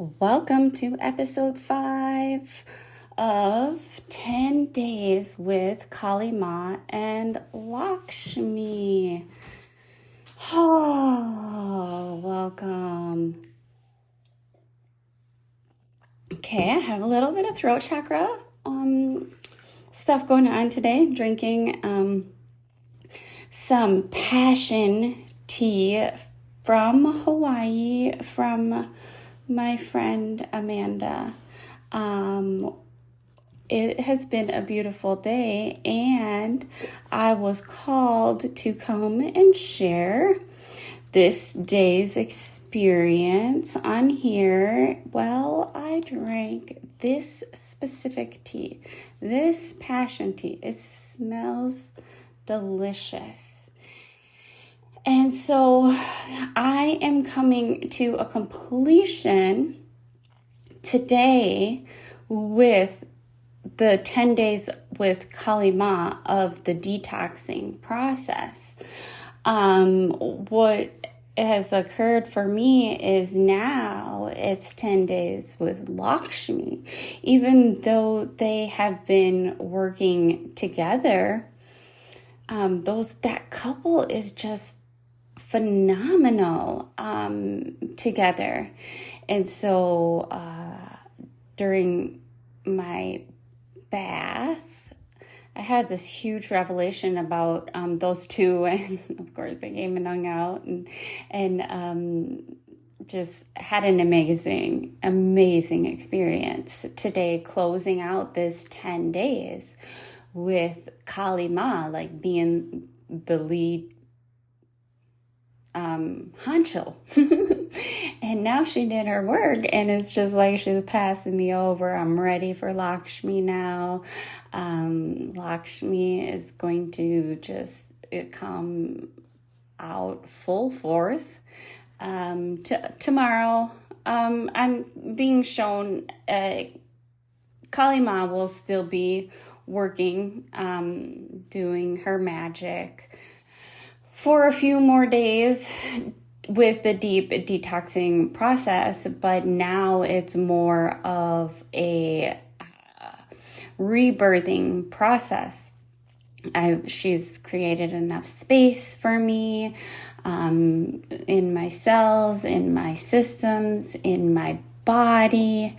Welcome to episode 5 of 10 Days with Kalima and Lakshmi. Oh, welcome. Okay, I have a little bit of throat chakra stuff going on today. Drinking some passion tea from Hawaii from my friend Amanda. It has been a beautiful day, and I was called to come and share this day's experience on here. Well, I drank this specific tea, this passion tea. It smells delicious. And so I am coming to a completion today with the 10 days with Kalima of the detoxing process. What has occurred for me is now it's 10 days with Lakshmi. Even though they have been working together, that couple is just phenomenal together. And so during my bath, I had this huge revelation about those two, and of course they came and hung out and just had an amazing experience today, closing out this 10 days with Kalima, like being the lead honcho. And now she did her work, and it's just like she's passing me over. I'm ready for Lakshmi now. Lakshmi is going to just come out full force tomorrow. I'm being shown Kalima will still be working, doing her magic for a few more days with the deep detoxing process, but now it's more of a rebirthing process. She's created enough space for me in my cells, in my systems, in my body,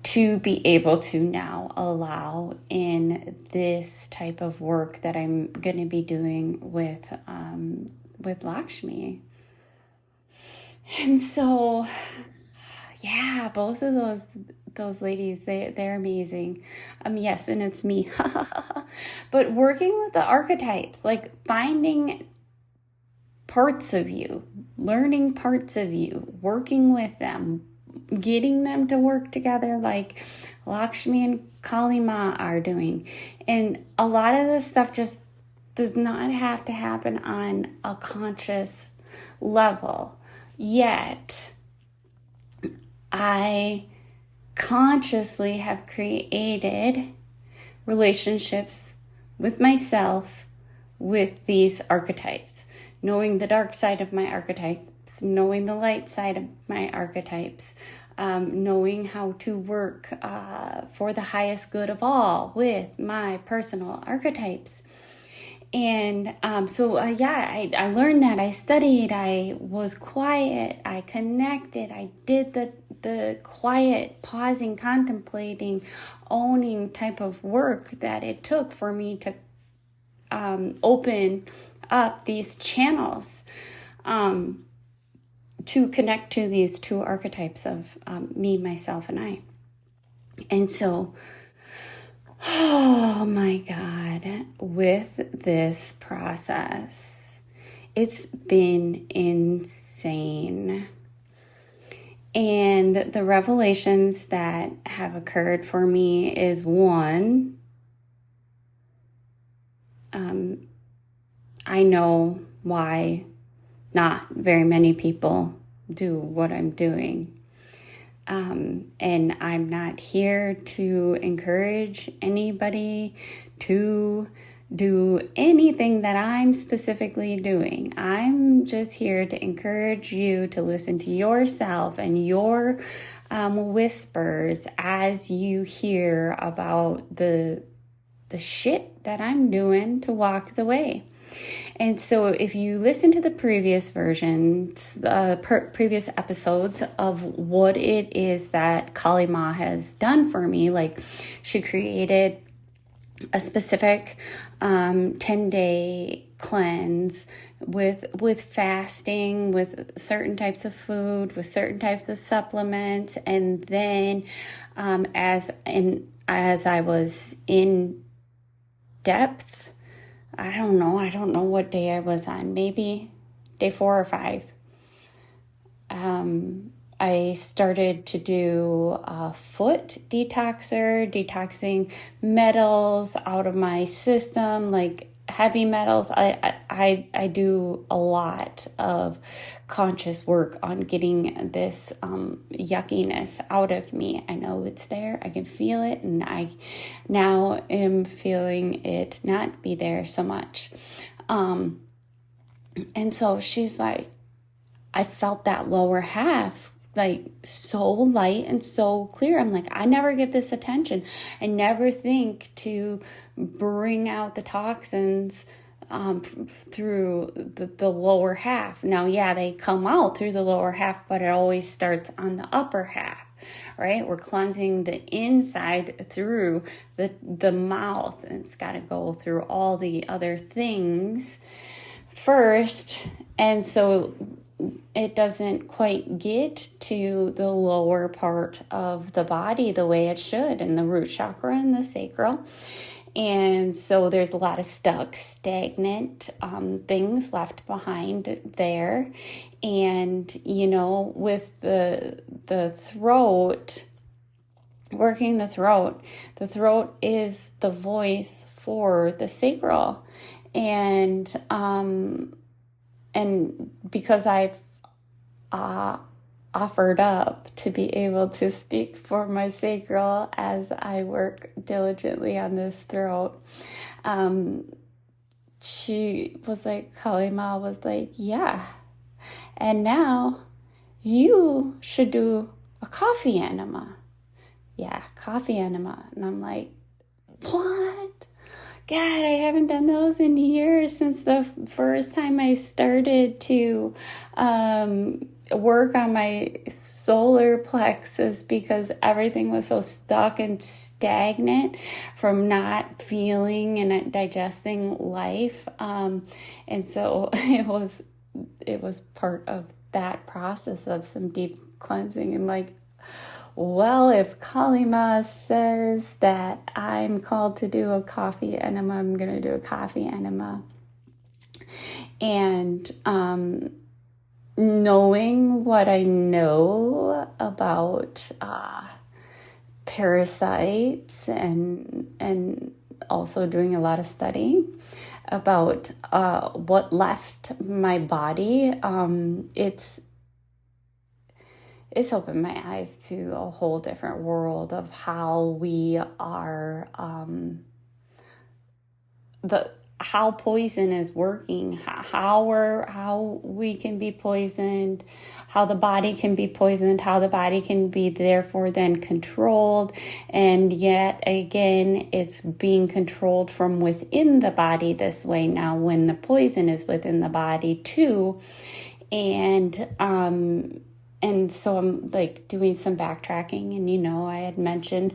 to be able to now allow in this type of work that I'm going to be doing with Lakshmi. And so, yeah, both of those ladies, they're amazing. Yes, and it's me. But working with the archetypes, like finding parts of you, learning parts of you, working with them, getting them to work together like Lakshmi and Kalima are doing. And a lot of this stuff just does not have to happen on a conscious level. Yet, I consciously have created relationships with myself with these archetypes, knowing the dark side of my archetypes, knowing the light side of my archetypes, knowing how to work for the highest good of all with my personal archetypes. And I learned that. I studied, I was quiet, I connected, I did the quiet, pausing, contemplating, owning type of work that it took for me to open up these channels to connect to these two archetypes of me, myself, and I. And so, oh my God, with this process, it's been insane. And the revelations that have occurred for me is one, I know why not very many people do what I'm doing. And I'm not here to encourage anybody to do anything that I'm specifically doing. I'm just here to encourage you to listen to yourself and your whispers as you hear about the shit that I'm doing to walk the way. And so if you listen to the previous versions, previous episodes of what it is that Kalima has done for me, like she created a specific 10-day cleanse with fasting, with certain types of food, with certain types of supplements. And then as I was in depth, I don't know what day I was on, maybe day 4 or 5. I started to do a foot detoxing metals out of my system, like heavy metals. I do a lot of conscious work on getting this yuckiness out of me. I know it's there. I can feel it, and I now am feeling it not be there so much. And so she's like, I felt that lower half like so light and so clear. I'm like, I never give this attention. I never think to bring out the toxins through the lower half. Now, yeah, they come out through the lower half, but it always starts on the upper half, right? We're cleansing the inside through the mouth, and it's got to go through all the other things first. And so it doesn't quite get to the lower part of the body the way it should, in the root chakra and the sacral. And so there's a lot of stagnant things left behind there. And, with the throat, working the throat is the voice for the sacral. And because I've offered up to be able to speak for my sacral as I work diligently on this throat, she was like, Kalima was like, yeah, and now you should do a coffee enema. Yeah, coffee enema. And I'm like, what? God, I haven't done those in years, since the first time I started to work on my solar plexus, because everything was so stuck and stagnant from not feeling and digesting life. And so it was part of that process of some deep cleansing. And like, well, if Kalima says that I'm called to do a coffee enema, I'm going to do a coffee enema. And knowing what I know about parasites, and also doing a lot of studying about what left my body, it's opened my eyes to a whole different world of how we are, how poison is working, how we can be poisoned, how the body can be poisoned, how the body can be therefore then controlled. And yet again, it's being controlled from within the body this way now, when the poison is within the body too. And so I'm like doing some backtracking, and I had mentioned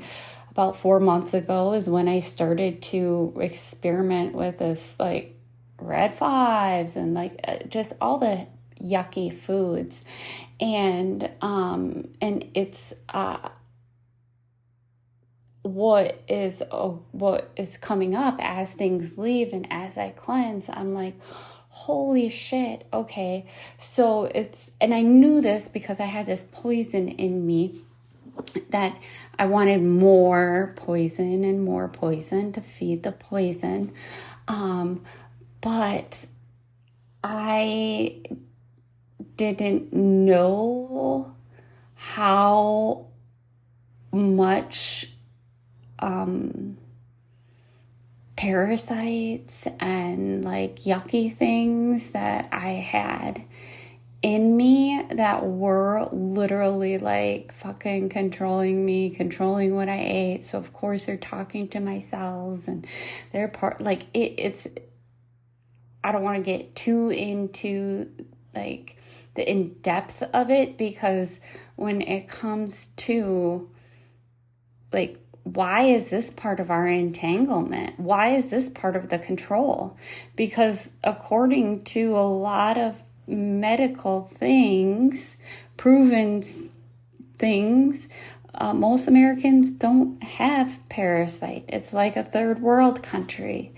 about 4 months ago is when I started to experiment with this like red 5s and like just all the yucky foods, and it's what is coming up as things leave and as I cleanse. I'm like, holy shit, okay. So and I knew this because I had this poison in me, that I wanted more poison and more poison to feed the poison. But I didn't know how parasites and like yucky things that I had in me that were literally like fucking controlling me, controlling what I ate. So of course they're talking to my cells, and they're part, like it's, I don't want to get too into like the in-depth of it, because when it comes to like, why is this part of our entanglement? Why is this part of the control? Because according to a lot of medical things, proven things, most Americans don't have parasite. It's like a third world country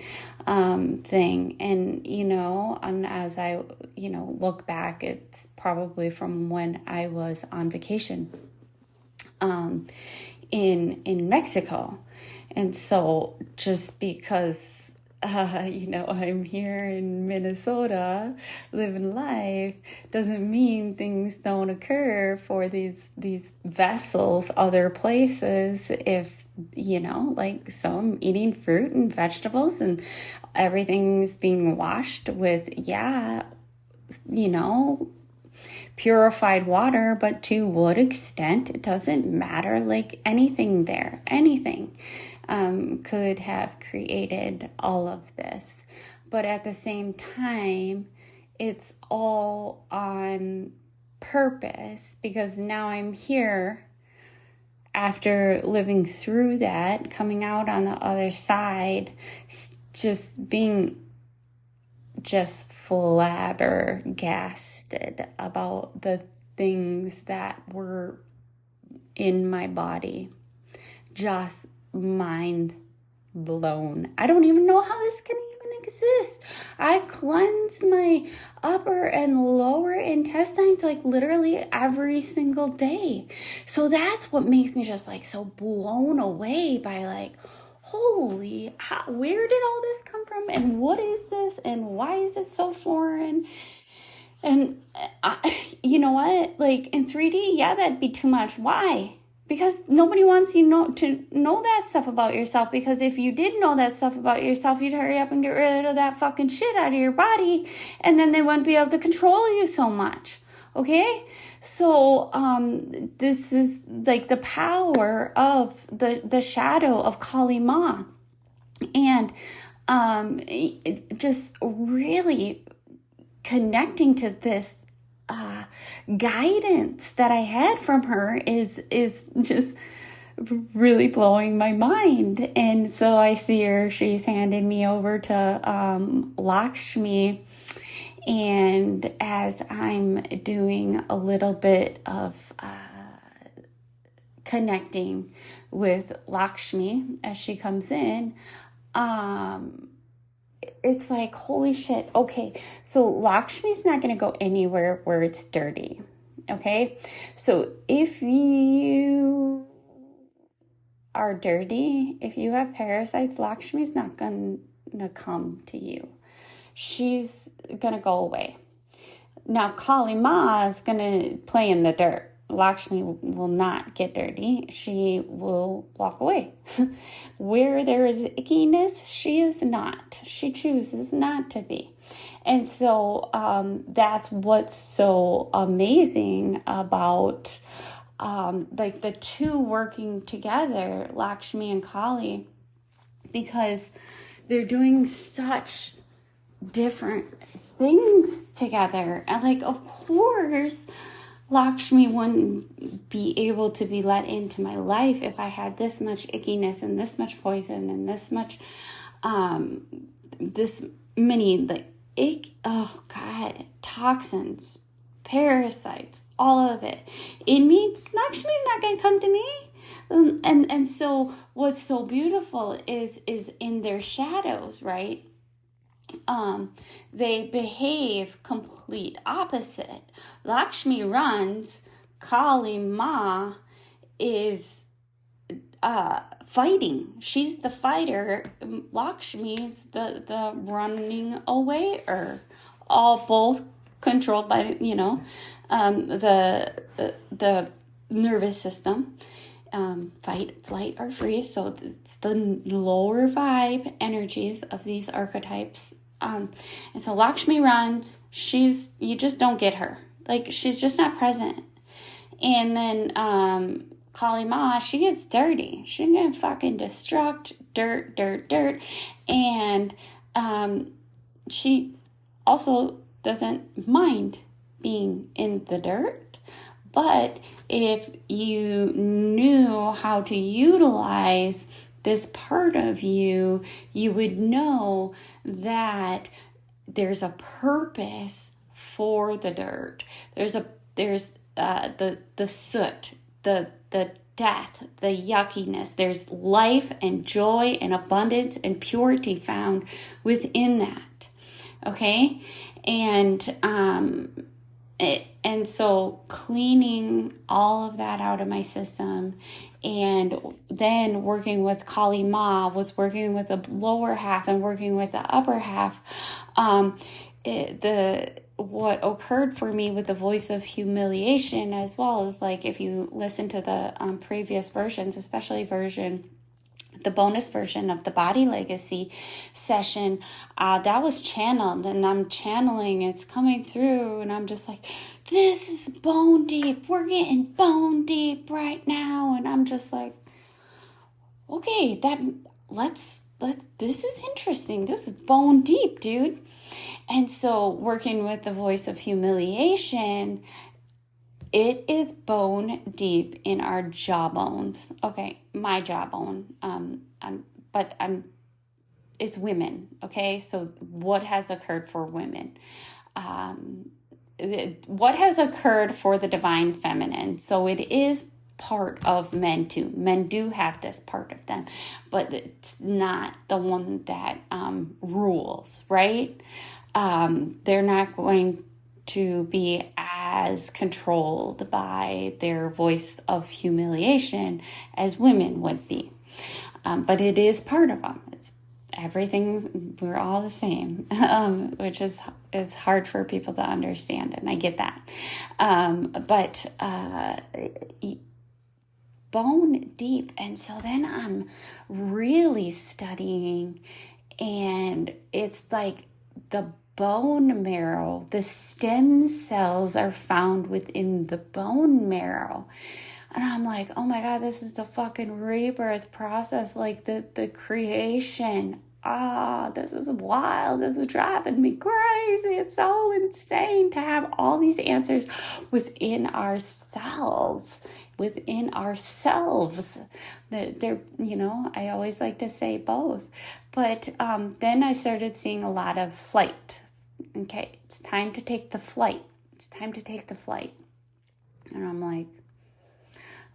thing. And, and as I, look back, it's probably from when I was on vacation in Mexico. And so just because I'm here in Minnesota living life doesn't mean things don't occur for these vessels other places. If so I'm eating fruit and vegetables and everything's being washed with purified water, but to what extent, it doesn't matter. Like anything could have created all of this. But at the same time, it's all on purpose, because now I'm here after living through that, coming out on the other side, just being flabbergasted about the things that were in my body. Just mind blown. I don't even know how this can even exist. I cleanse my upper and lower intestines like literally every single day. So that's what makes me just like so blown away by like, holy, where did all this come from? And what is this? And why is it so foreign? And you know what? Like in 3D, that'd be too much. Why? Because nobody wants you to know that stuff about yourself. Because if you did know that stuff about yourself, you'd hurry up and get rid of that fucking shit out of your body. And then they wouldn't be able to control you so much. Okay? So this is like the power of the shadow of Kalima. And just really connecting to this guidance that I had from her is just really blowing my mind. And so I see her, she's handed me over to Lakshmi. And as I'm doing a little bit of connecting with Lakshmi as she comes in, it's like, holy shit. Okay, so Lakshmi's not going to go anywhere where it's dirty. Okay, so if you are dirty, if you have parasites, Lakshmi's not going to come to you. She's going to go away. Now, Kalima is going to play in the dirt. Lakshmi will not get dirty. She will walk away. Where there is ickiness, she is not. She chooses not to be. And so that's what's so amazing about like the two working together, Lakshmi and Kali, because they're doing such different things together. And like, of course, Lakshmi wouldn't be able to be let into my life if I had this much ickiness and this much poison and this much, this many like toxins, parasites, all of it in me. Lakshmi's not going to come to me. And so what's so beautiful is in their shadows, right? They behave complete opposite. Lakshmi runs, Kalima is fighting. She's the fighter. Lakshmi's the running awayer. All both controlled by the nervous system. fight, flight, or freeze. So it's the lower vibe energies of these archetypes. And so Lakshmi runs. You just don't get her. Like, she's just not present. And then Kalima, she gets dirty. She can fucking destruct, dirt. And she also doesn't mind being in the dirt. But if you knew how to utilize this part of you, you would know that there's a purpose for the dirt. There's the soot, the death, the yuckiness. There's life and joy and abundance and purity found within that. Okay? And so cleaning all of that out of my system, and then working with Kalima, working with the lower half and working with the upper half, what occurred for me with the voice of humiliation, as well as, like, if you listen to the previous versions, especially the bonus version of the body legacy session, that was channeled, and I'm channeling, it's coming through, and I'm just like, this is bone deep. We're getting bone deep right now. And I'm just like, okay, this is interesting. This is bone deep, dude. And so working with the voice of humiliation, it is bone deep in our jawbones. Okay, my jawbone. It's women. Okay, so what has occurred for women? What has occurred for the divine feminine? So it is part of men too. Men do have this part of them, but it's not the one that rules, right? They're not going to be as controlled by their voice of humiliation as women would be. But it is part of them. It's everything. We're all the same, which is hard for people to understand, and I get that. But bone deep, and so then I'm really studying, and it's like the bone marrow, the stem cells are found within the bone marrow. And I'm like, oh my God, this is the fucking rebirth process, like the creation. This is wild. This is driving me crazy. It's so insane to have all these answers within ourselves, within ourselves. They're, I always like to say both. But then I started seeing a lot of flight. Okay, it's time to take the flight. It's time to take the flight. And I'm like,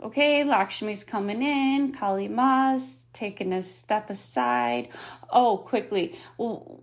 okay, Lakshmi's coming in, Kalima's taking a step aside. Oh, quickly. Well,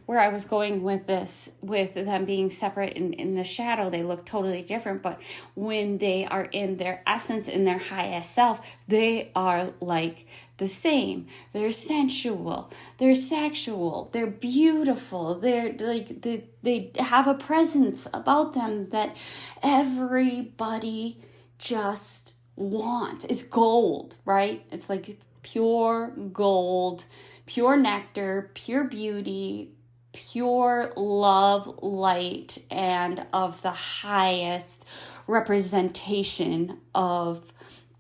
where I was going with this, with them being separate in the shadow, they look totally different. But when they are in their essence, in their highest self, they are like the same. They're sensual. They're sexual. They're beautiful. They're like, they have a presence about them that everybody just want. Is gold, right? It's like pure gold, pure nectar, pure beauty, pure love, light, and of the highest representation of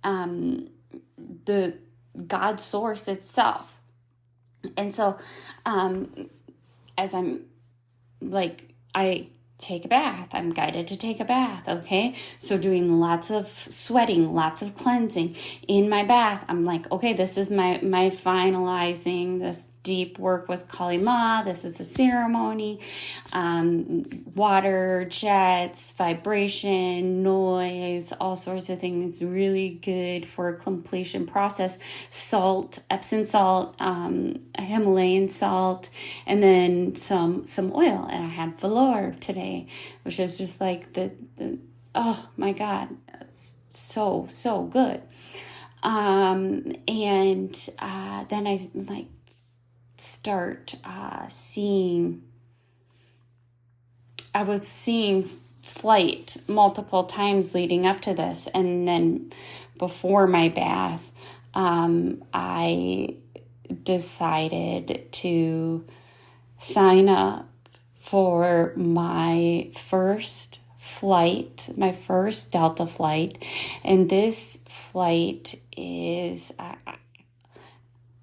the God source itself. And so as I'm like, I take a bath. I'm guided to take a bath, okay? So doing lots of sweating, lots of cleansing in my bath. I'm like, okay, this is my finalizing this deep work with Kalima. This is a ceremony. Water, jets, vibration, noise, all sorts of things. Really good for a completion process. Salt, Epsom salt, Himalayan salt, and then some oil. And I had velour today, which is just like the oh my God, it's so good. And then I like start seeing, I was seeing flight multiple times leading up to this, and then before my bath, I decided to sign up for my first flight, my first Delta flight. And this flight is,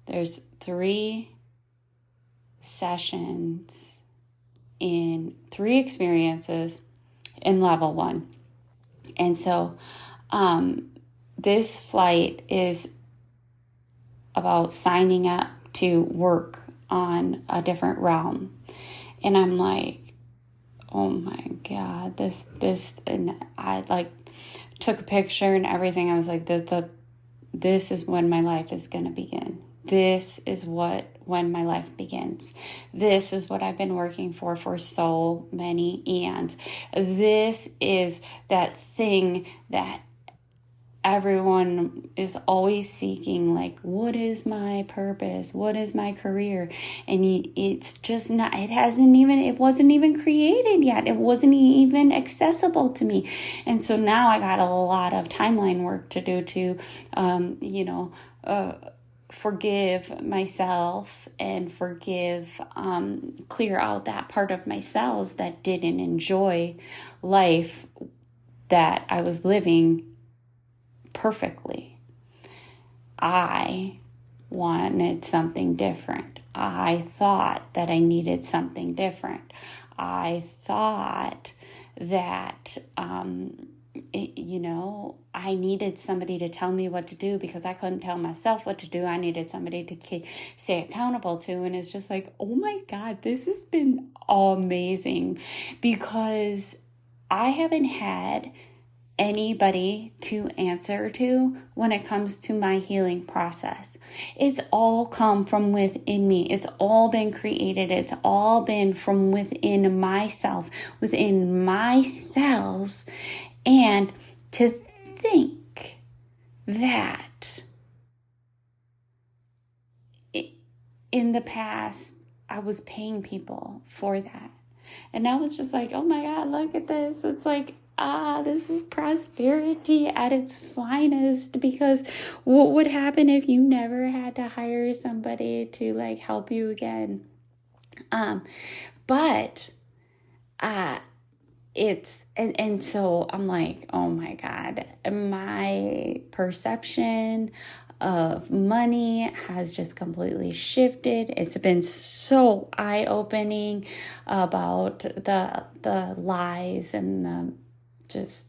there's 3 sessions in 3 experiences in level 1. And so this flight is about signing up to work on a different realm. And I'm like, oh my God, this, and I like took a picture and everything. I was like, this is when my life is going to begin. This is when my life begins. This is what I've been working for so many eons. This is that thing that everyone is always seeking, like, what is my purpose? What is my career? And it's just not, it wasn't even created yet. It wasn't even accessible to me. And so now I got a lot of timeline work to do to, forgive myself and clear out that part of my cells that didn't enjoy life that I was living perfectly. I wanted something different. I thought that I needed something different. I thought that, I needed somebody to tell me what to do because I couldn't tell myself what to do. I needed somebody to stay accountable to. And it's just like, oh my God, this has been amazing because I haven't had anybody to answer to when it comes to my healing process. It's all come from within me. It's all been created. It's all been from within myself, within my cells. And to think that in the past, I was paying people for that. And I was just like, oh my God, look at this. It's like, this is prosperity at its finest, because what would happen if you never had to hire somebody to like help you again? But it's, and so I'm like, oh my God, my perception of money has just completely shifted. It's been so eye-opening about the lies and the just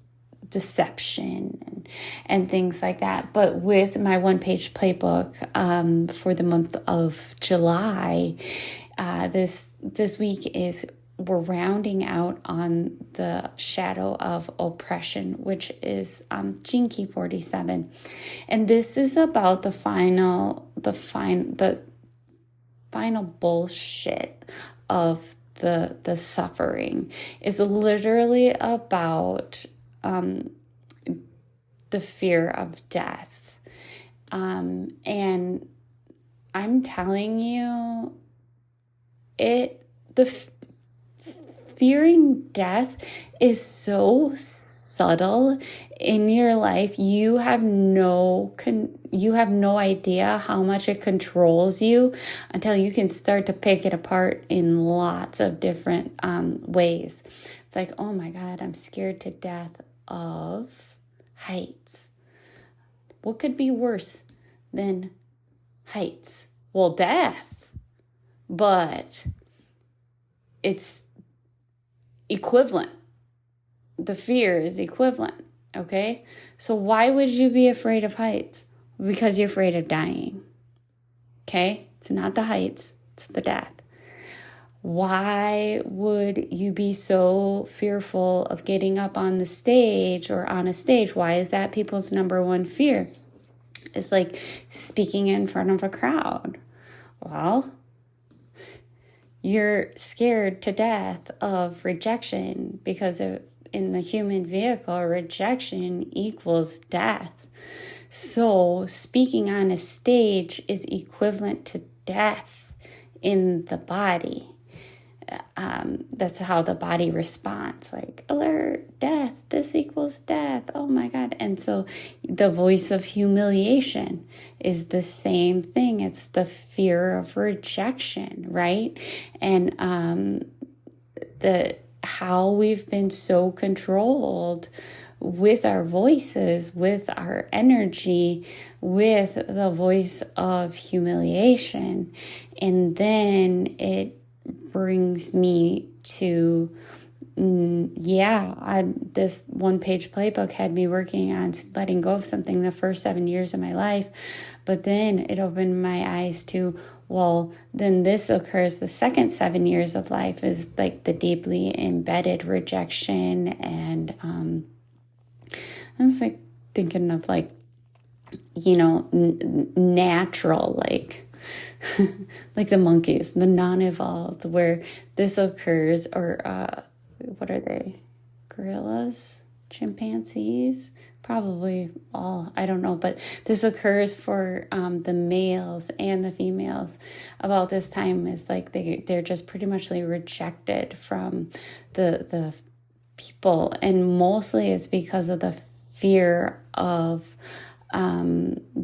deception and things like that. But with my 1-page playbook for the month of July, this week we're rounding out on the shadow of oppression, which is Gene Key 47. And this is about the final bullshit of the suffering. Is literally about the fear of death. And I'm telling you, fearing death is so subtle in your life. You have no idea how much it controls you until you can start to pick it apart in lots of different ways. It's like, oh my God, I'm scared to death of heights. What could be worse than heights? Well, death. But it's equivalent. The fear is equivalent, okay? So why would you be afraid of heights? Because you're afraid of dying, okay? It's not the heights, it's the death. Why would you be so fearful of getting up on the stage or on a stage? Why is that people's number one fear? It's like speaking in front of a crowd. Well, you're scared to death of rejection because in the human vehicle, rejection equals death. So speaking on a stage is equivalent to death in the body. That's how the body responds, like alert, death, this equals death, oh my God. And so the voice of humiliation is the same thing. It's the fear of rejection, right? And how we've been so controlled with our voices, with our energy, with the voice of humiliation. And then it brings me to, this one-page playbook had me working on letting go of something the first 7 years of my life. But then it opened my eyes to, well, then this occurs the second 7 years of life is like the deeply embedded rejection. And I was like thinking of like, natural, like, like the monkeys, the non-evolved, where this occurs, or what are they? Gorillas? Chimpanzees? Probably all, I don't know, but this occurs for the males and the females about this time. Is like they're just pretty much rejected from the people, and mostly it's because of the fear of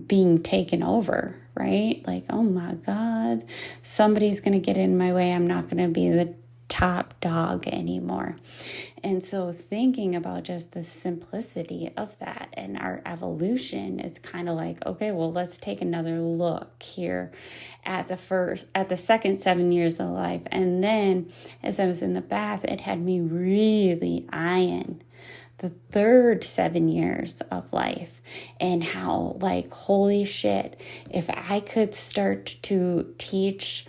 being taken over, right? Like, oh my God, somebody's going to get in my way. I'm not going to be the top dog anymore. And so thinking about just the simplicity of that and our evolution, it's kind of like, okay, well, let's take another look here at the second 7 years of life. And then as I was in the bath, it had me really eyeing the third 7 years of life, and how, like, holy shit, if I could start to teach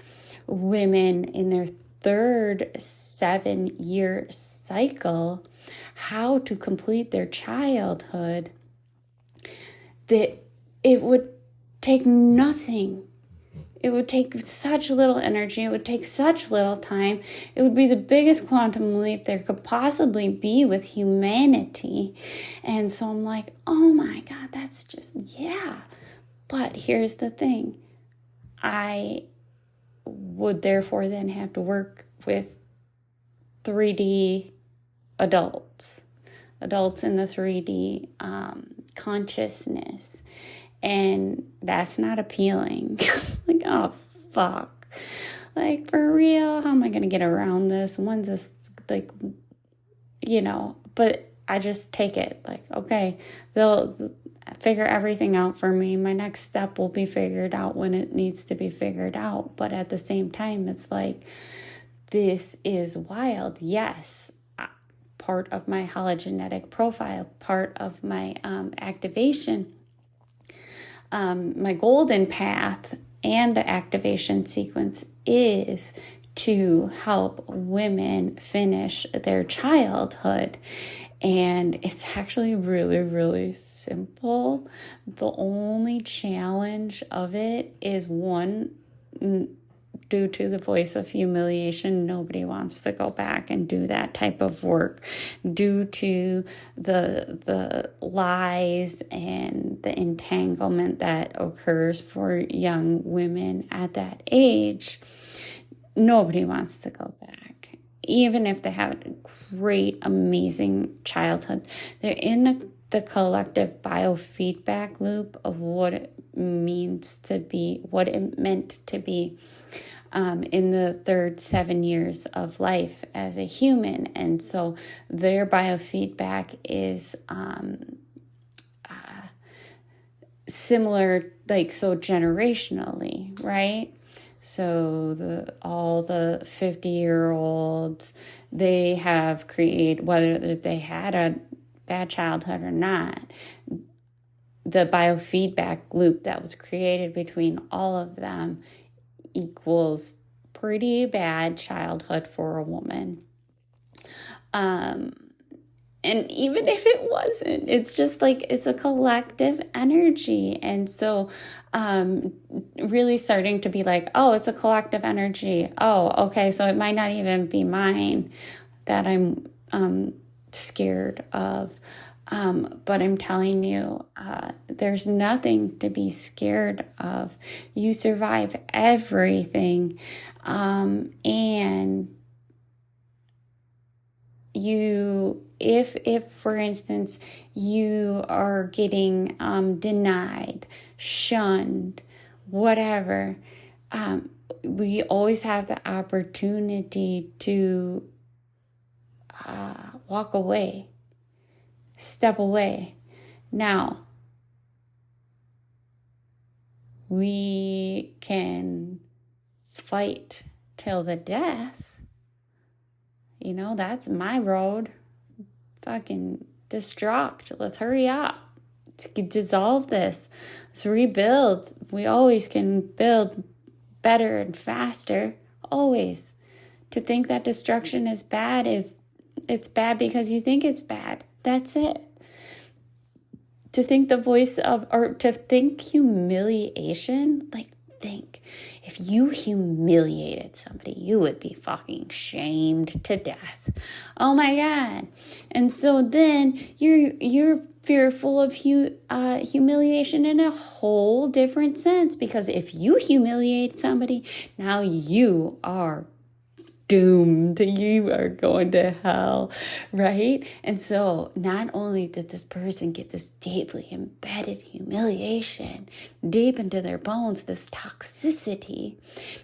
women in their third 7-year cycle how to complete their childhood, that it would take nothing. It would take such little energy. It would take such little time. It would be the biggest quantum leap there could possibly be with humanity. And so I'm like, oh my God, that's just, yeah. But here's the thing. I would therefore then have to work with 3D adults in the 3D consciousness. And that's not appealing. Like, oh, fuck. Like, for real? How am I going to get around this? When's this, like, but I just take it. Like, okay, they'll figure everything out for me. My next step will be figured out when it needs to be figured out. But at the same time, it's like, this is wild. Yes, part of my hologenetic profile, part of my activation, my golden path and the activation sequence is to help women finish their childhood. And it's actually really, really simple. The only challenge of it is, one, due to the voice of humiliation, nobody wants to go back and do that type of work. Due to the lies and the entanglement that occurs for young women at that age, nobody wants to go back. Even if they have a great, amazing childhood, they're in the collective biofeedback loop of what it means to be, what it meant to be in the third 7 years of life as a human. And so their biofeedback is similar, like, so generationally, right? So all the 50-year-olds, they have created, whether they had a bad childhood or not, the biofeedback loop that was created between all of them equals pretty bad childhood for a woman. And even if it wasn't, it's just like, it's a collective energy. And so really starting to be like, oh, it's a collective energy. Oh, okay, so it might not even be mine that I'm scared of. But I'm telling you, there's nothing to be scared of. You survive everything. And if for instance, you are getting denied, shunned, whatever, we always have the opportunity to walk away, step away. Now, we can fight till the death. You know, that's my road. Fucking destruct. Let's hurry up. Let's dissolve this. Let's rebuild. We always can build better and faster. Always. To think that destruction is bad it's bad because you think it's bad. That's it. To think to think humiliation, like think, if you humiliated somebody, you would be fucking shamed to death. Oh my God. And so then you're fearful of humiliation in a whole different sense, because if you humiliate somebody, now you are doomed. You are going to hell, right? And so not only did this person get this deeply embedded humiliation deep into their bones, this toxicity,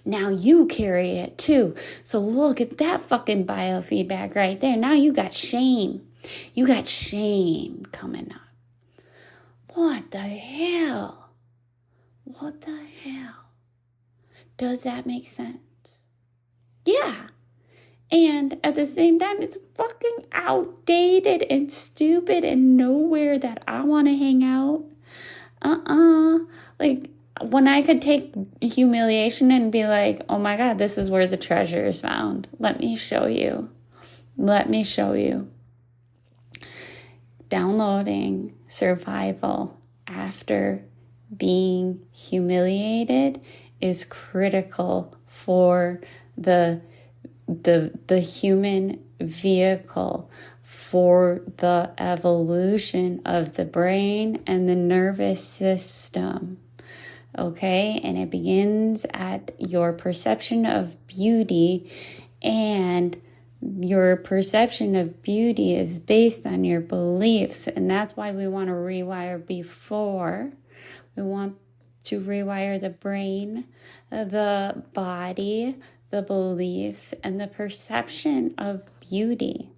now you carry it too. So look at that fucking biofeedback right there. Now you got shame. You got shame coming up. What the hell? What the hell? Does that make sense? Yeah. And at the same time, it's fucking outdated and stupid and nowhere that I want to hang out. Like, when I could take humiliation and be like, oh my God, this is where the treasure is found. Let me show you. Let me show you. Downloading survival after being humiliated is critical for the human vehicle, for the evolution of the brain and the nervous system. Okay? And it begins at your perception of beauty, and your perception of beauty is based on your beliefs. And that's why we want to rewire before. We want to rewire the brain, the body, the beliefs, and the perception of beauty.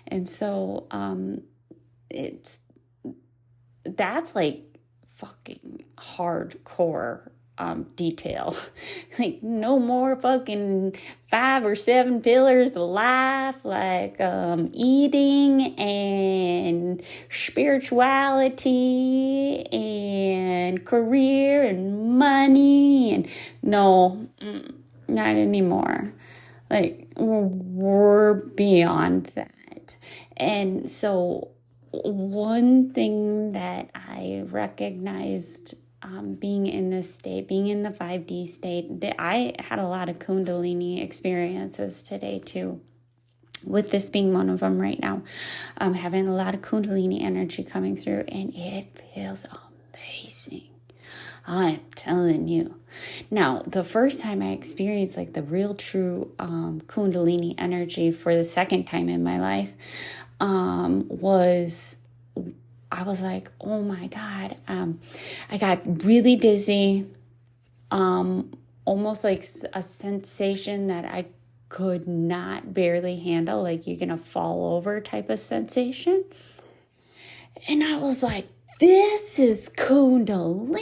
And so that's like fucking hardcore detail. Like, no more fucking 5 or 7 pillars of life, like eating and spirituality and career and money, and no, not anymore. Like, we're beyond that. And so one thing that I recognized being in this state, being in the 5D state, I had a lot of Kundalini experiences today too, with this being one of them right now. Having a lot of Kundalini energy coming through, and it feels amazing. I'm telling you. Now, the first time I experienced like the real true Kundalini energy for the second time in my life I was like, oh my God. I got really dizzy, almost like a sensation that I could not barely handle, like you're going to fall over type of sensation. And I was like, this is Kundalini.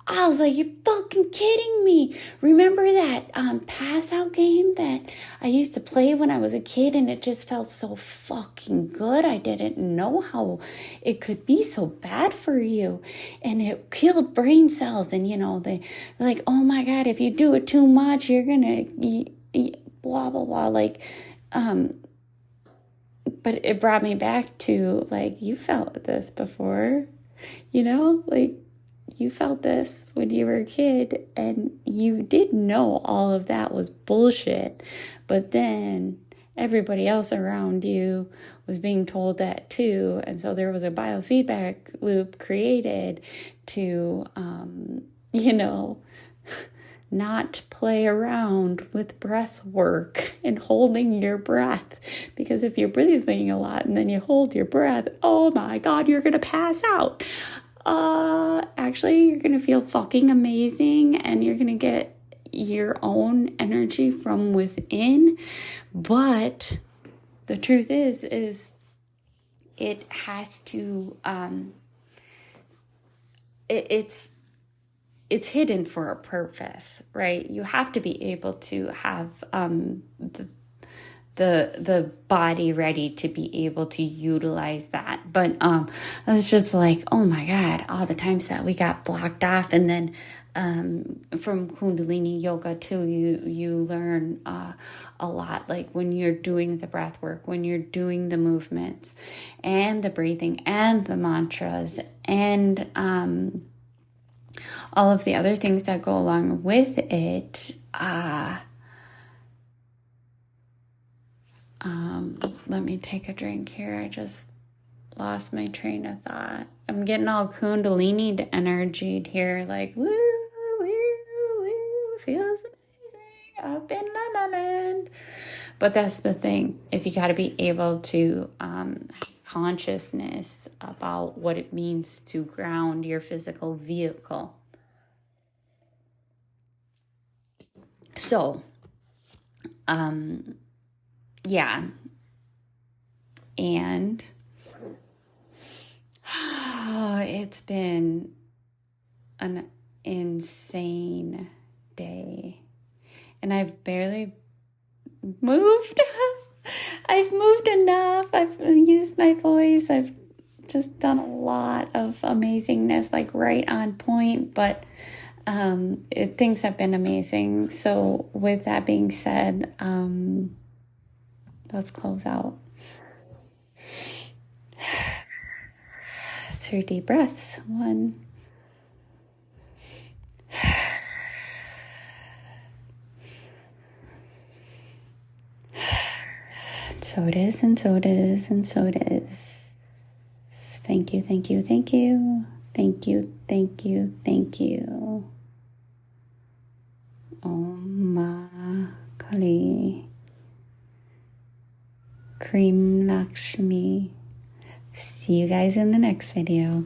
I was like, you're fucking kidding me. Remember that pass out game that I used to play when I was a kid, and it just felt so fucking good. I didn't know how it could be so bad for you. And it killed brain cells. And, you know, they're like, oh my God, if you do it too much, you're going to blah, blah, blah. Like, but it brought me back to, like, you felt this before, you know, like, you felt this when you were a kid, and you did know all of that was bullshit, but then everybody else around you was being told that too, and so there was a biofeedback loop created to, you know, not play around with breath work and holding your breath. Because if you're breathing a lot and then you hold your breath, oh my God, you're going to pass out. Actually, you're going to feel fucking amazing and you're going to get your own energy from within. But the truth is it has to, it's hidden for a purpose, right? You have to be able to have the body ready to be able to utilize that. But it's just like, oh my God, all the times that we got blocked off. And then from Kundalini yoga too, you learn a lot, like when you're doing the breath work, when you're doing the movements and the breathing and the mantras and all of the other things that go along with it. Let me take a drink here. I just lost my train of thought. I'm getting all Kundalini energied here, like woo, woo, woo, feels amazing up in La La Land. But that's the thing, is you got to be able to consciousness about what it means to ground your physical vehicle. So, yeah. And it's been an insane day. And I've barely moved. I've moved enough. I've used my voice. I've just done a lot of amazingness, like right on point. But things have been amazing. So with that being said, let's close out. 3 deep breaths. 1. So it is, and so it is, and so it is. Thank you, thank you, thank you. Thank you, thank you, thank you. Om Kali. Cream Lakshmi. See you guys in the next video.